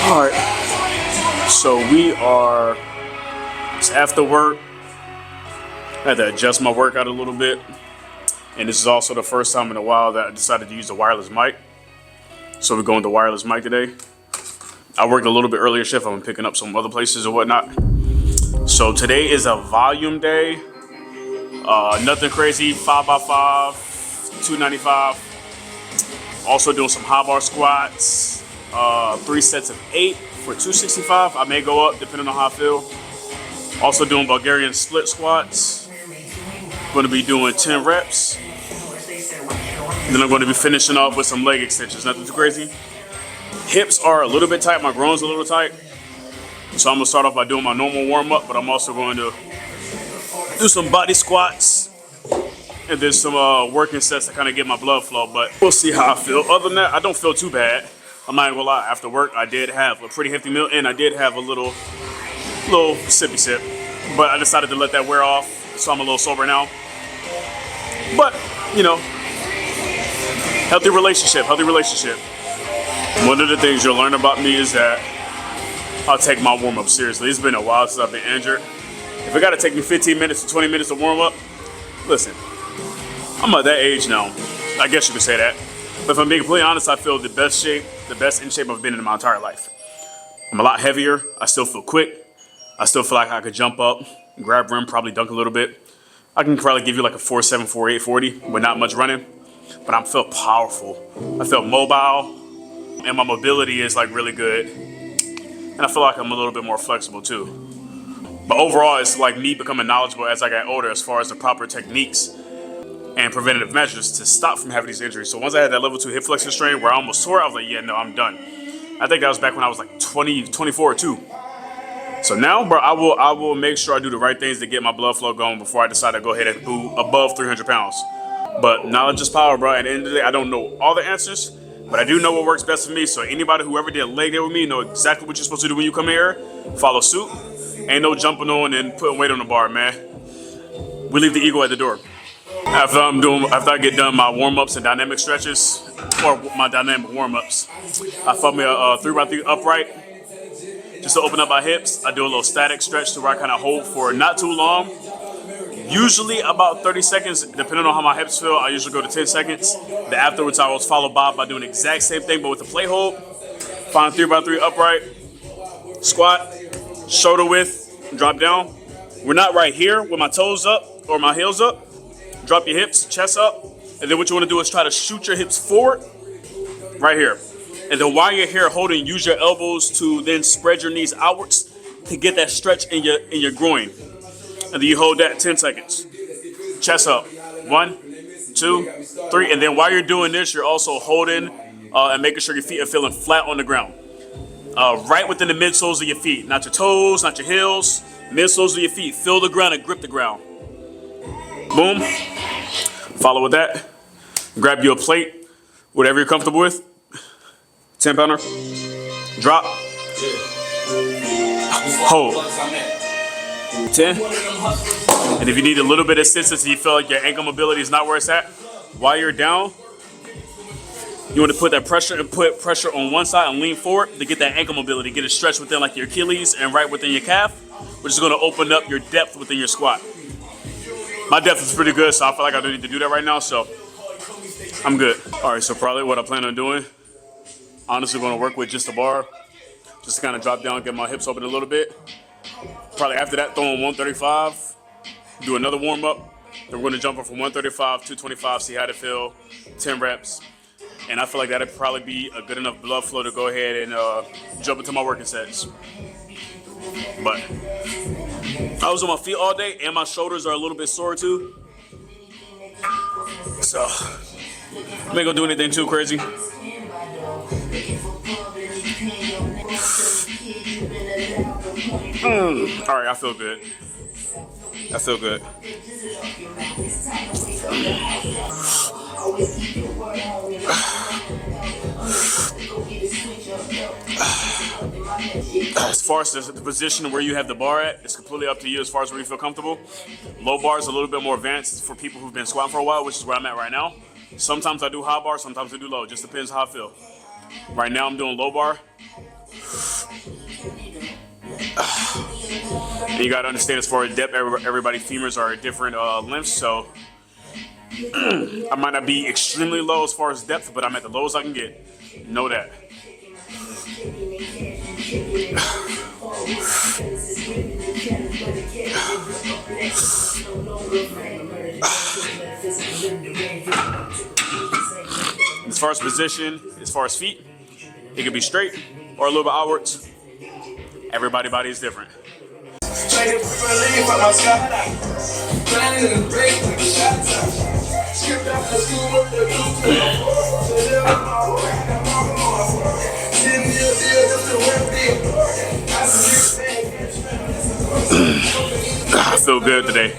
All right, so it's after work. I had to adjust my workout a little bit. And this is also the first time in a while that I decided to use the wireless mic. So we're going to wireless mic today. I worked a little bit earlier shift. I'm picking up some other places or whatnot. So today is a volume day. Nothing crazy, 5x5, 295. Also doing some high bar squats, 3 sets of 8 for 265. I may go up depending on how I feel. Also doing Bulgarian split squats. Going to be doing 10 reps. Then I'm going to be finishing off with some leg extensions, nothing too crazy. Hips are a little bit tight, my groin's a little tight. So I'm going to start off by doing my normal warm up, but I'm also going to do some body squats and then some working sets to kind of get my blood flow, but we'll see how I feel. Other than that, I don't feel too bad. I'm not gonna lie, after work, I did have a pretty hefty meal and I did have a little sippy sip, but I decided to let that wear off, so I'm a little sober now. But, you know, healthy relationship. One of the things you'll learn about me is that I'll take my warm-up seriously. It's been a while since I've been injured. If it gotta take me 15 minutes to 20 minutes to warm up, listen, I'm at that age now. I guess you could say that. But if I'm being completely honest, I feel the best in shape I've been in my entire life. I'm a lot heavier. I still feel quick. I still feel like I could jump up, grab rim, probably dunk a little bit. I can probably give you like a 4.7, 4.8, 40 with not much running. But I feel powerful. I feel mobile. And my mobility is like really good. And I feel like I'm a little bit more flexible too. But overall, it's like me becoming knowledgeable as I got older as far as the proper techniques and preventative measures to stop from having these injuries. So once I had that level 2 hip flexor strain where I almost tore, I was like, yeah, no, I'm done. I think that was back when I was like 24 or 2. So now, bro, I will make sure I do the right things to get my blood flow going before I decide to go ahead and do above 300 pounds. But knowledge is power, bro. At the end of the day, I don't know all the answers, but I do know what works best for me. So anybody who ever did a leg day with me know exactly what you're supposed to do when you come here. Follow suit. Ain't no jumping on and putting weight on the bar, man. We leave the ego at the door. After I get done my warm-ups and dynamic stretches, or my dynamic warm-ups, I found me a 3x3 upright, just to open up my hips. I do a little static stretch to where I kind of hold for not too long, usually about 30 seconds, depending on how my hips feel. I usually go to 10 seconds. Then afterwards, I always follow by doing the exact same thing, but with a play hold. Find 3x3 upright, squat, shoulder width, drop down. We're not right here with my toes up or my heels up. Drop your hips, chest up, and then what you want to do is try to shoot your hips forward, right here. And then while you're here holding, use your elbows to then spread your knees outwards to get that stretch in your groin. And then you hold that 10 seconds. Chest up, 1, 2, 3, and then while you're doing this, you're also holding and making sure your feet are feeling flat on the ground. Right within the midsoles of your feet, not your toes, not your heels, midsoles of your feet. Feel the ground and grip the ground. Boom. Follow with that. Grab you a plate, whatever you're comfortable with. 10 pounder. Drop. Hold. 10. And if you need a little bit of assistance and you feel like your ankle mobility is not where it's at, while you're down, you want to put pressure on one side and lean forward to get that ankle mobility. Get it stretched within like your Achilles and right within your calf, which is going to open up your depth within your squat. My depth is pretty good, so I feel like I don't need to do that right now, so I'm good. All right, so probably what I plan on doing, honestly going to work with just a bar, just to kind of drop down, get my hips open a little bit. Probably after that, throwing 135, do another warm-up. Then we're going to jump up from 135 to 225, see how they feel, 10 reps. And I feel like that'd probably be a good enough blood flow to go ahead and jump into my working sets. But I was on my feet all day, and my shoulders are a little bit sore too. So I ain't gonna do anything too crazy. All right, I feel good. As far as the position where you have the bar at, it's completely up to you as far as where you feel comfortable. Low bar is a little bit more advanced for people who've been squatting for a while, which is where I'm at right now. Sometimes I do high bar, sometimes I do low. Just depends how I feel. Right now I'm doing low bar. And you gotta understand, as far as depth, everybody's femurs are different lengths, so I might not be extremely low as far as depth, but I'm at the lowest I can get. Know that. As far as position, as far as feet, it could be straight or a little bit outwards. Everybody's body is different. I feel good today.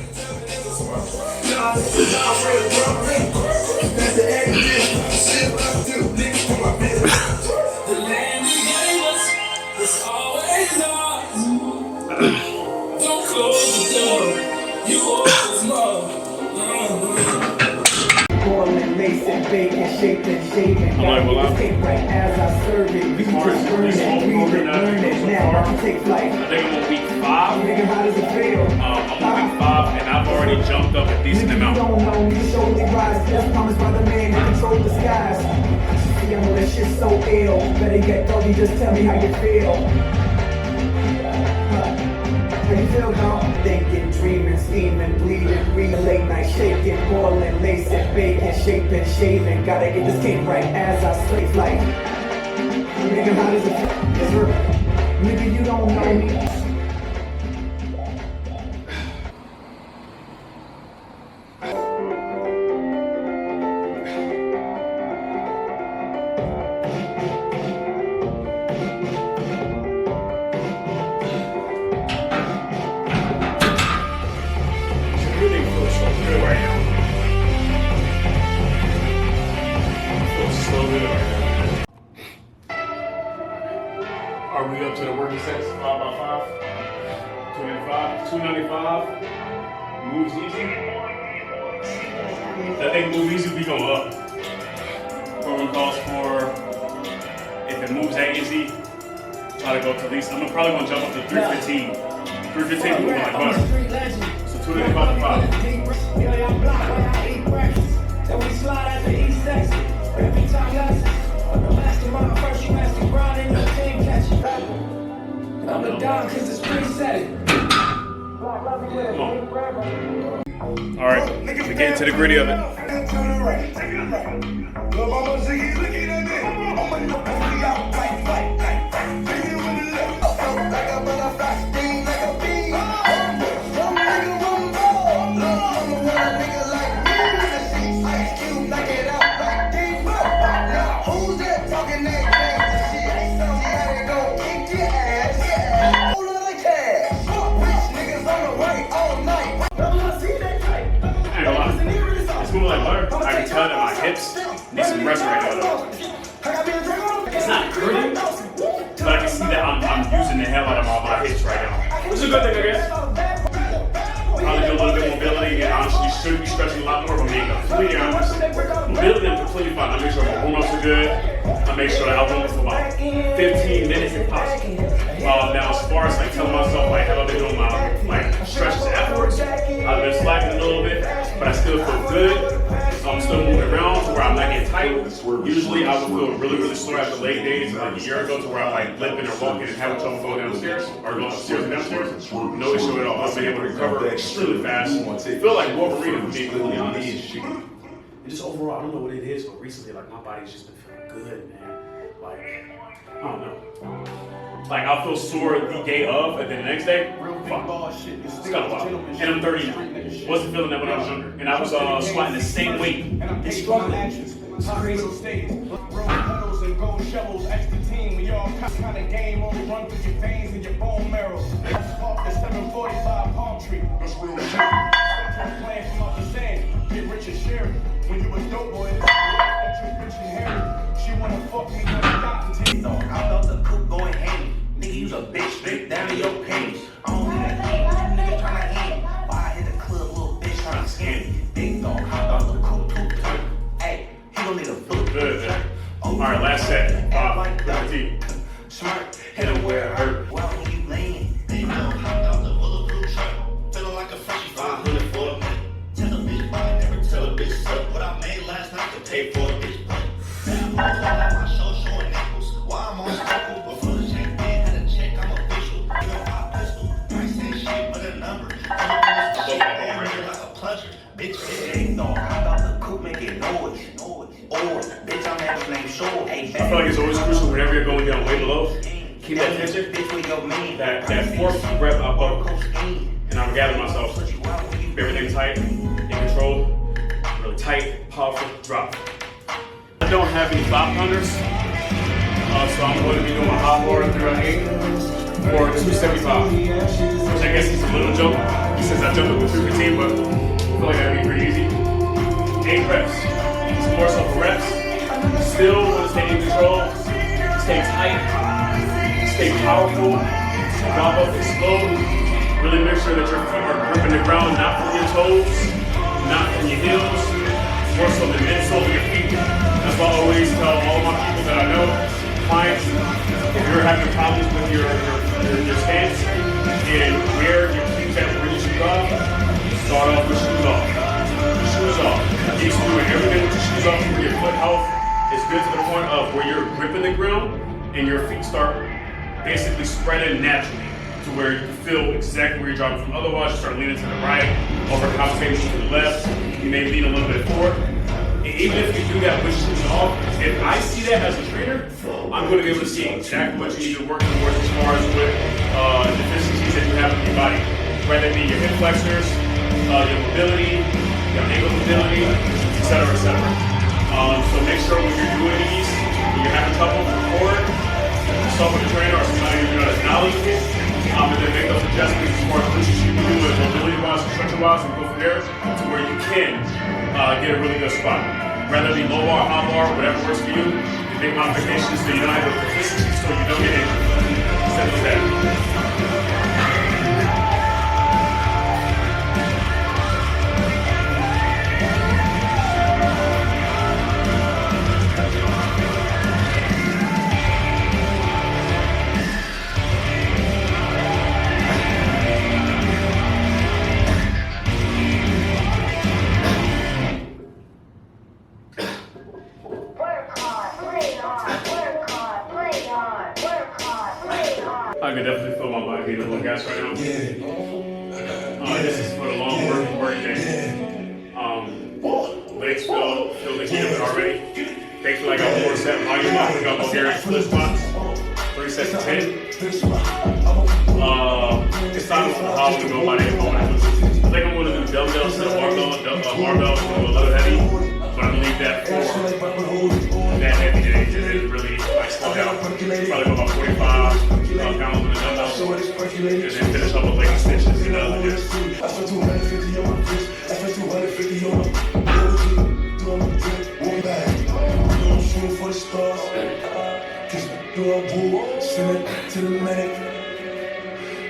I'm like, well, I'm as I serve it, you just burn it, breathe it, learn it. Now I can take flight. I think I'm on week 5. Nigga, how does it feel? I'm on week 5, and I've already jumped up a decent amount. You don't know me, solely rise. That's promised by the man that controls the skies. See, I know that shit's so ill. Better get doggy, just tell me how you feel. How you feel, dog? Thinking, dreaming, scheming, bleeding, reading, late night shaking, boiling, lacing, baking, shaping, shaving. Gotta get this cake right as I slave life. Nigga, how does it feel? Nigga, you don't know me. Are we up to the working sets? 5x5? 295? 295? Moves easy? That thing moves easy, we going up. Program calls for, if it moves that easy, try to go to at least, I'm probably gonna jump up to 315. 315 moving like butter. So 295 to 5. I'm a dog cause it's preset. Alright, we get into the gritty of it. I can tell that my hips need some rest right now though. It's not gritty, but I can see that I'm using the hell out of my hips right now. Which is a good thing, I guess. Probably do a little bit of mobility, and honestly, you should be stretching a lot more, but being completely honest, mobility I'm completely fine. I make sure my warm-ups are good. I make sure that I warm up for about 15 minutes if possible. Now, as far as like telling myself, like, have I been doing my like stretches afterwards? I've been slacking a little bit, but I still feel good. I'm still moving around to where I'm not getting tight. Usually I would feel really, really sore after leg days, like a year ago, to where I'm like limping or walking and having trouble going downstairs or going upstairs and downstairs. No issue at all. I've been able to recover extremely fast. I feel like Wolverine, if being completely honest. And just overall, I don't know what it is, but recently, like, my body's just been feeling good, man. Like, I don't know. Like, I'll feel sore the day of, and then the next day, fuck. It's kind of wild. And I'm 30 now. Wasn't feeling that when I was younger. And I was squatting the same weight and struggling. It's crazy. And gold shovels, extra team, we all kind of game, only run through your veins and your bone marrow. Off the 745 palm tree. That's real shit. Playing from off the sand, get rich and share it. When you a dope boy, that you rich and hairy. She wanna fuck me, but I got to take. I felt the cook going ham. Nigga, you's a bitch straight down to your panties. I don't need that game, nigga tryna hand. Why I hit the club, little bitch tryna scam me. Big dog, hot dog, the cook, tooth turn. Hey, he gon' need a foot. Good. Alright, last set. 15. Smart, hit him keep that tension. That fourth rep I buck, and I'm gathering myself. Everything tight, in control, really tight, powerful, drop. I don't have any 5-pounders, so I'm going to be doing a high bar 308 or 275, which I guess is a little jump since I jumped up to 215, but I feel like that'd be pretty easy. 8 reps, some more so for reps. Still want to stay in control, stay tight, stay powerful, drop up, explode. Really make sure that your feet are gripping the ground, not from your toes, not from your heels, more so the midsole of your feet. That's why I always tell all my people that I know, clients, if you're having problems with your stance, then wear your shoes that where you should drive. Start off with shoes off. Shoes off. Keep doing everything with your shoes off for your foot health. It's good to the point of where you're gripping the ground and your feet start basically spreading naturally to where you feel exactly where you're driving from. Otherwise, you start leaning to the right, overcompensating to the left. You may lean a little bit forward. And even if you do that with shoes off, if I see that as a trainer, I'm going to be able to see exactly what you need to work towards as far as with deficiencies that you have in your body. Whether it be your hip flexors, your mobility, your ankle mobility, etc., etc. So make sure when you're doing these, when you're having trouble, record, consult with a trainer or somebody who knows knowledge of it, and then make those adjustments as far as what you should be doing mobility-wise and structure-wise, and go from there to where you can get a really good spot. Whether it be low bar, high bar, whatever works for you, you make modifications so you don't have those deficiencies so you don't get injured. Simple as that. I can definitely feel my body being a little gas right now. This is for the long work day. Legs feel the heat of it already. They feel like I got more set volume. I think I'm Bulgarian split squats. 3 sets of 10. It's time for how I'm going to go by the moment. I think I'm going to do dumbbells instead of barbells, a little heavy. But I'm going to leave that for that heavy day. It really like slow down. Probably go about 45 pounds on the dumbbells. And then finish up with leg extensions and other dips. I spent 250 on my wrist. I spent 250 on my doing my drip, walk back. I'm shooting for the stars. Just do a woo, send it to the medic.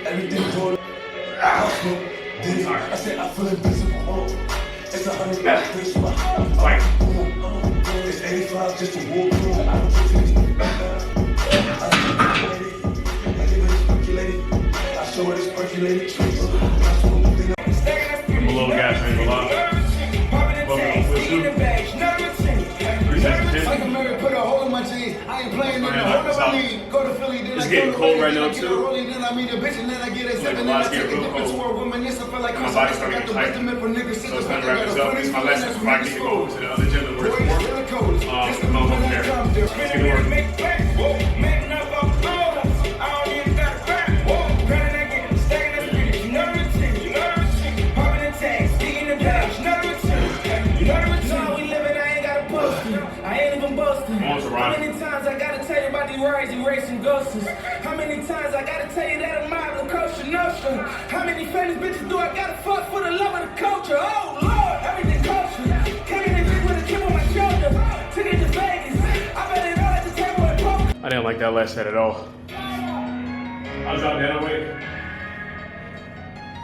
Everything for the I said I feel invisible. It's 100 this Fight. It's 85 just to walk through. I don't think I show it is percolated. I'm a little gas, man, a lot. It's getting cold right now too. My body's getting real cold. My body's starting to get tight. So it's time to wrap this up. It's my lesson before I get to go over to the other gym where it's warm. Come on over there. Let's get to work. How many times I gotta tell you about these rides erasing ghosts? How many times I gotta tell you that I'm mob the Costa Nostra? How many famous bitches do I gotta fuck for the love of the culture? Oh Lord, everything culture. Came in and with a chip on my shoulder. Took it to Vegas. I bet it all at the table and poker. I didn't like that last set at all. I was out there weight.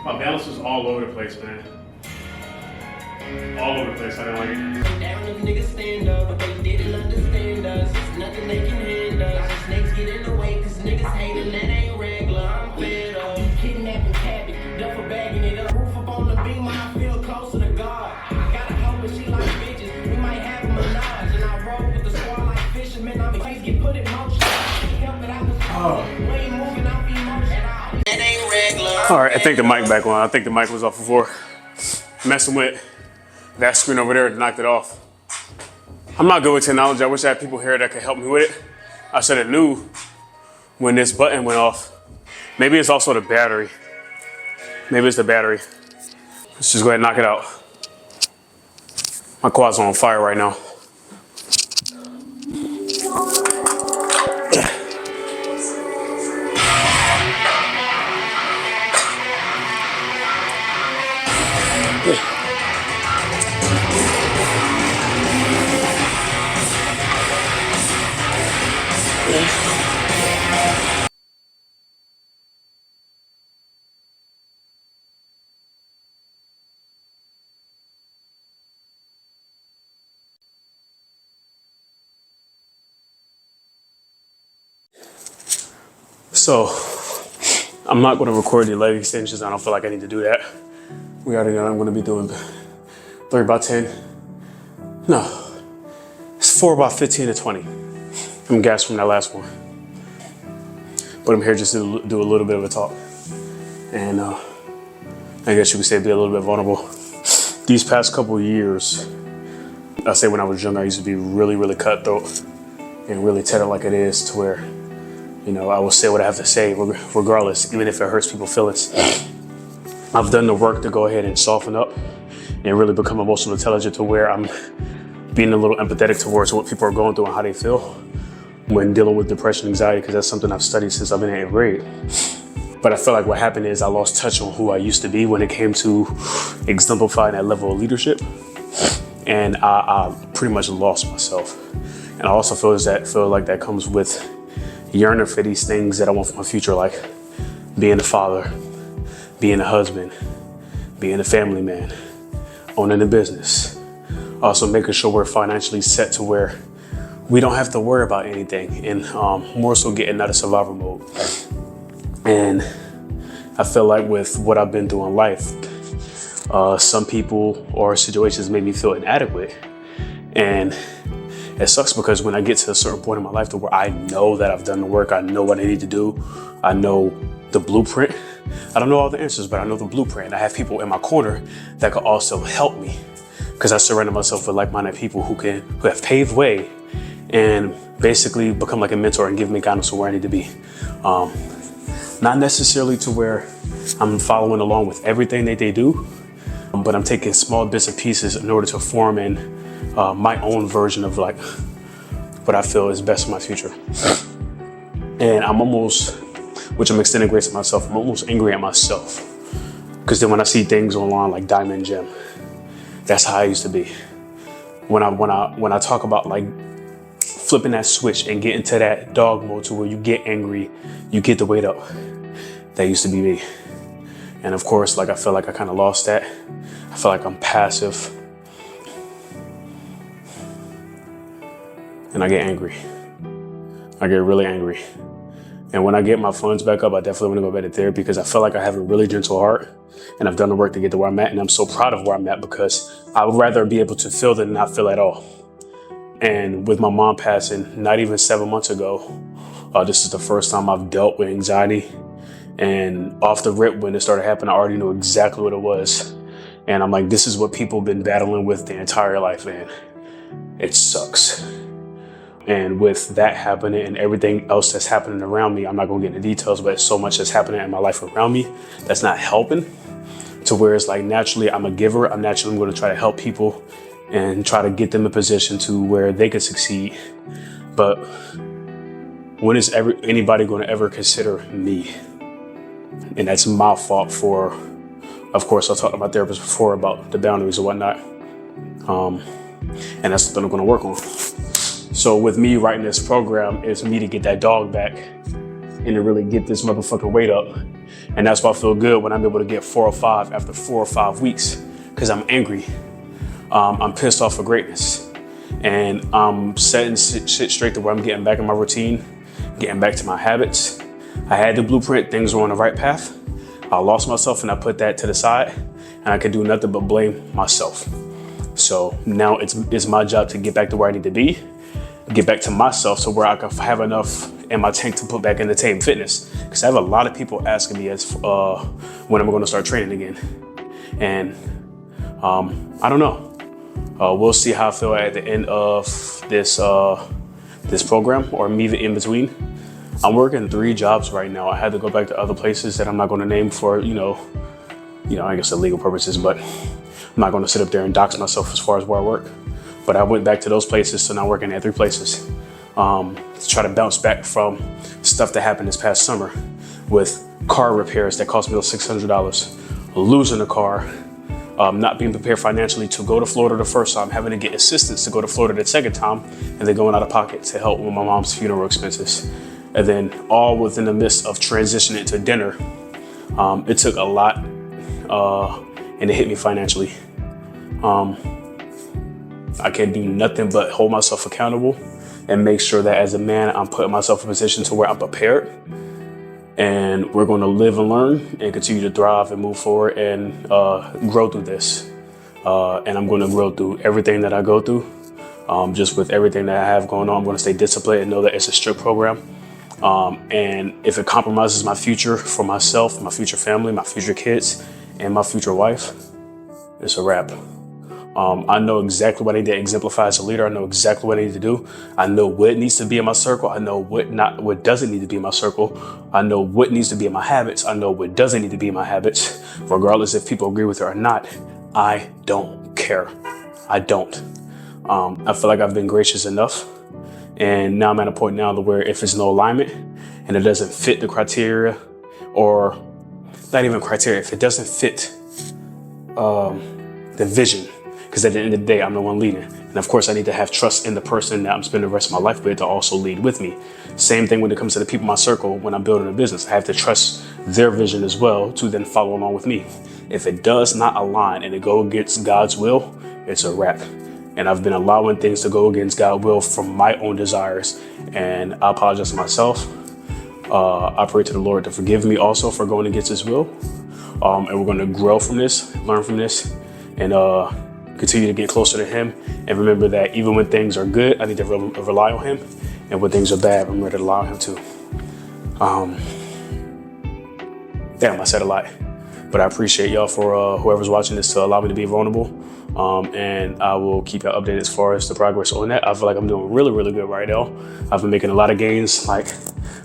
My balance was all over the place, man. All over the place. I didn't like it. Down if niggas stand up, but they didn't understand us. It's nothing they can handle. Us. Snakes get in the way, cause niggas hating, that ain't regular. I'm fed up. Kidnapping cabbage, duffel bagging it up. Roof up on the beam when I feel closer to God. I gotta hope that she like bitches. We might have a menage. And I roll with the squad like fishermen. I'm face get put in motion. Help it out the way moving off emotion. That ain't regular. Alright, I think the mic back on. I think the mic was off before. Messing with that screen over there knocked it off. I'm not good with technology. I wish I had people here that could help me with it. I should have knew when this button went off. Maybe it's also the battery. Maybe it's the battery. Let's just go ahead and knock it out. My quad's on fire right now. So, I'm not going to record the leg extensions. I don't feel like I need to do that. We already know I'm going to be doing 3 by 10. No, it's 4 by 15 to 20. I'm gassed from that last one. But I'm here just to do a little bit of a talk. And I guess you could say be a little bit vulnerable. These past couple of years, I say when I was younger, I used to be really, really cutthroat and really tender like it is to where, you know, I will say what I have to say regardless, even if it hurts people's feelings. I've done the work to go ahead and soften up and really become emotionally intelligent to where I'm being a little empathetic towards what people are going through and how they feel when dealing with depression, anxiety, because that's something I've studied since I've been in 8th grade. But I feel like what happened is I lost touch on who I used to be when it came to exemplifying that level of leadership. And I pretty much lost myself. And I also feel like that comes with yearning for these things that I want for my future, like being a father, being a husband, being a family man, owning a business. Also making sure we're financially set to where we don't have to worry about anything, and more so getting out of survival mode. And I feel like with what I've been through in life, some people or situations made me feel inadequate. And it sucks because when I get to a certain point in my life to where I know that I've done the work, I know what I need to do, I know the blueprint. I don't know all the answers, but I know the blueprint. I have people in my corner that could also help me because I surrounded myself with like-minded people who have paved way and basically become like a mentor and give me guidance on where I need to be. Not necessarily to where I'm following along with everything that they do, but I'm taking small bits and pieces in order to form in my own version of like what I feel is best for my future. And I'm almost, which I'm extending grace to myself, I'm almost angry at myself. Because then when I see things online like Diamond Gem, that's how I used to be. When I talk about like flipping that switch and getting to that dog mode to where you get angry, you get the weight up. That used to be me. And of course, like I feel like I kind of lost that. I feel like I'm passive. And I get angry. I get really angry. And when I get my funds back up, I definitely want to go back to therapy because I feel like I have a really gentle heart and I've done the work to get to where I'm at. And I'm so proud of where I'm at because I would rather be able to feel than not feel at all. And with my mom passing, not even 7 months ago, this is the first time I've dealt with anxiety. And off the rip, when it started happening, I already knew exactly what it was. And I'm like, this is what people have been battling with their entire life, man. It sucks. And with that happening and everything else that's happening around me, I'm not gonna get into details, but so much that's happening in my life around me that's not helping, to where it's like naturally I'm a giver. I'm naturally gonna try to help people and try to get them in a position to where they can succeed. But when is anybody gonna ever consider me? And that's my fault for, of course, I talked to my therapist before about the boundaries and whatnot. And that's something I'm gonna work on. So with me writing this program, it's me to get that dog back and to really get this motherfucking weight up. And that's why I feel good when I'm able to get 4 or 5 after 4 or 5 weeks, because I'm angry. I'm pissed off for greatness. And I'm setting shit straight to where I'm getting back in my routine, getting back to my habits. I had the blueprint, things were on the right path. I lost myself and I put that to the side and I could do nothing but blame myself. So now it's my job to get back to where I need to be, get back to myself so where I can have enough in my tank to put back into Tamed Fitness. Because I have a lot of people asking me when I'm going to start training again. And I don't know. We'll see how I feel at the end of this program or me in between. I'm working 3 jobs right now. I had to go back to other places that I'm not going to name for, I guess legal purposes, but I'm not going to sit up there and dox myself as far as where I work. But I went back to those places, so now I'm working at 3 places to try to bounce back from stuff that happened this past summer with car repairs that cost me $600, losing a car, not being prepared financially to go to Florida the first time, having to get assistance to go to Florida the second time, and then going out of pocket to help with my mom's funeral expenses. And then all within the midst of transitioning to dinner. It took a lot and it hit me financially. I can't do nothing but hold myself accountable and make sure that as a man, I'm putting myself in a position to where I'm prepared. And we're going to live and learn and continue to thrive and move forward and grow through this. And I'm going to grow through everything that I go through. Just with everything that I have going on, I'm going to stay disciplined and know that it's a strict program. And if it compromises my future for myself, my future family, my future kids, and my future wife, it's a wrap. I know exactly what I need to exemplify as a leader. I know exactly what I need to do. I know what needs to be in my circle. I know what doesn't need to be in my circle. I know what needs to be in my habits. I know what doesn't need to be in my habits. Regardless if people agree with it or not, I don't care. I don't. I feel like I've been gracious enough. And now I'm at a point now where if it's no alignment and it doesn't fit the criteria, or not even criteria, if it doesn't fit the vision, because at the end of the day, I'm the one leading. And of course, I need to have trust in the person that I'm spending the rest of my life with to also lead with me. Same thing when it comes to the people in my circle when I'm building a business. I have to trust their vision as well to then follow along with me. If it does not align and it go against God's will, it's a wrap. And I've been allowing things to go against God's will from my own desires. And I apologize to myself. I pray to the Lord to forgive me also for going against his will. And we're going to grow from this, learn from this, and continue to get closer to him. And remember that even when things are good, I need to rely on him. And when things are bad, I'm ready to rely on him too. Damn, I said a lot. But I appreciate y'all for whoever's watching this to allow me to be vulnerable. And I will keep you updated as far as the progress on that. I feel like I'm doing really, really good right now. I've been making a lot of gains, like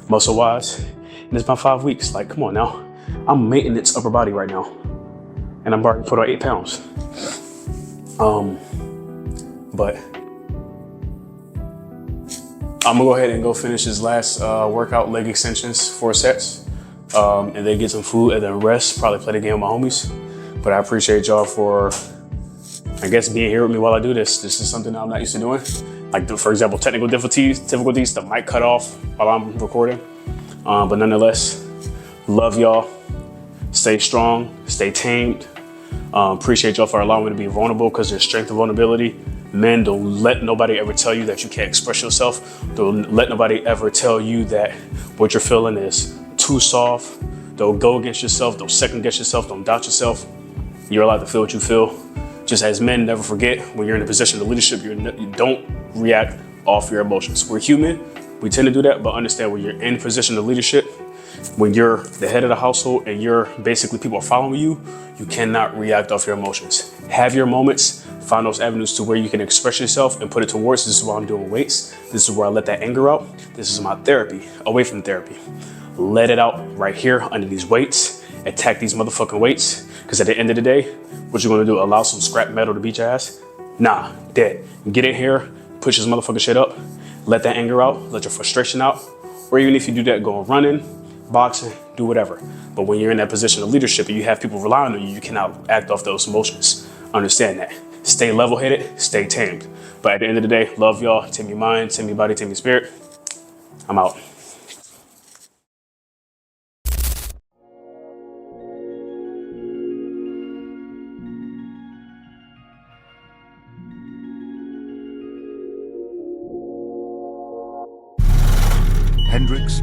muscle-wise. And it's about 5 weeks. Like, come on now. I'm maintenance upper body right now. And I'm already put on 8 pounds. But I'm gonna go ahead and go finish this last workout, leg extensions, 4 sets. And then get some food and then rest, probably play the game with my homies. But I appreciate y'all for, I guess, being here with me while I do this. This is something that I'm not used to doing. Like, for example, technical difficulties, the mic cut off while I'm recording. But nonetheless, love y'all. Stay strong, stay tamed. Appreciate y'all for allowing me to be vulnerable, because there's strength in vulnerability. Men, don't let nobody ever tell you that you can't express yourself. Don't let nobody ever tell you that what you're feeling is too soft. Don't go against yourself. Don't second guess yourself. Don't doubt yourself. You're allowed to feel what you feel. Just as men, never forget, when you're in a position of leadership, you don't react off your emotions. We're human. We tend to do that, but understand when you're in position of leadership, when you're the head of the household and you're basically people are following you, you cannot react off your emotions. Have your moments, find those avenues to where you can express yourself and put it towards, this is why I'm doing weights. This is where I let that anger out. This is my therapy, away from therapy. Let it out right here under these weights. Attack these motherfucking weights. Because at the end of the day, what you're gonna do, allow some scrap metal to beat your ass? Nah, dead. Get in here, push this motherfucking shit up. Let that anger out, let your frustration out. Or even if you do that, go running, boxing, do whatever. But when you're in that position of leadership and you have people relying on you, you cannot act off those emotions. Understand that. Stay level-headed, stay tamed. But at the end of the day, love y'all. Tame your mind, tame your body, tame your spirit. I'm out. Hendrix